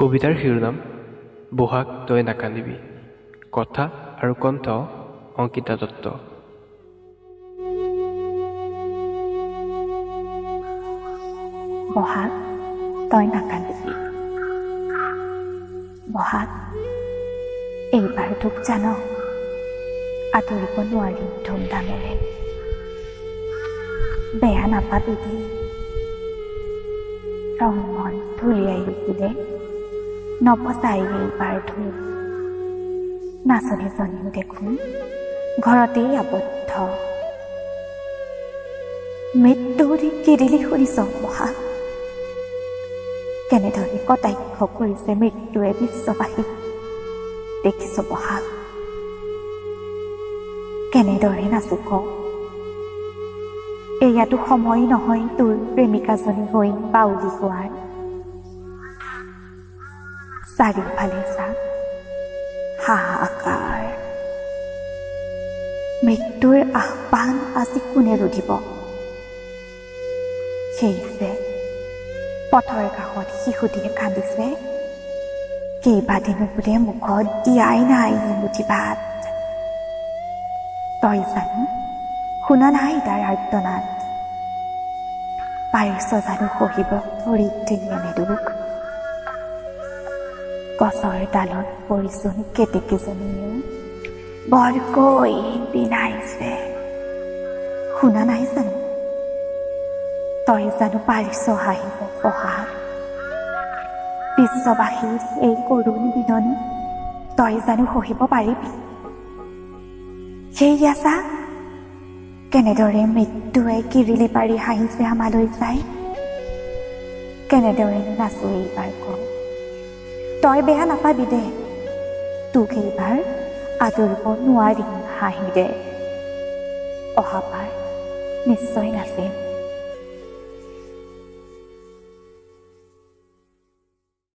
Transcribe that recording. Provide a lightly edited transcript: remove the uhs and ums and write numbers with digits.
কবিতাৰ শিৰোনাম বহাগ তই নাকান্দিবি। কথা আৰু কণ্ঠ অংকিতা দত্ত। বহাগ তই নাকান্দিবি। বহাগ এইবাৰ তোক জান আঁতৰিব নোৱাৰিম ধুমধামেৰে। বেয়া নাপাবি দেই, ৰং মন ঢুলিয়াই ৰখিলে নপচাই এইবাৰ ধুই। নাচনীজনীও দেখোন ঘৰতেই আবদ্ধ। মৃত্যুৰি কেৰিলি শুনিছ বহাগ, কেনেদৰে কটাক্ষ কৰিছে মৃত্যুৱে বিশ্ববাসীক। দেখিছ বহাগ কেনেদৰে নাচো ক। এয়াতো সময় নহয় তোৰ প্ৰেমিকাজনী হৈ বাউলি হোৱাৰ। চাৰিওফালে চা হাহাকাৰ। মৃত্যুৰ আহ্বান আজি কোনে ৰুধিব? সেই যে পথৰ কাষত শিশুটিয়ে কান্দিছে, কেইবাদিনো বোলে মুখত দিয়াই নাই এমুঠি ভাত। তই জানো শুনা নাই তাৰ আৰ্তনাদ? পাৰিছ জানো সহিব ধৰিত্ৰী এনে দুখ? গছৰ ডালত পৰিচোন কেতেকীজনীও বৰকৈ বিনাইছে। শুনা নাই জানো? তই জানো পাৰিছ হাঁহিব বহাগ? বিশ্ববাসীৰ এই কৰুণ বিননি তই জানো সহিব পাৰিবি? সেয়া চা কেনেদৰে মৃত্যুৱে কিৰিলি পাৰি হাঁহিছে আমালৈ চাই। কেনেদৰে নাচো এইবাৰ ক। তই বেয়া নাপাবি দে, তোক এইবাৰ আদৰিব নোৱাৰিম হাঁহি দে। অহাবাৰ নিশ্চয় নাচিম।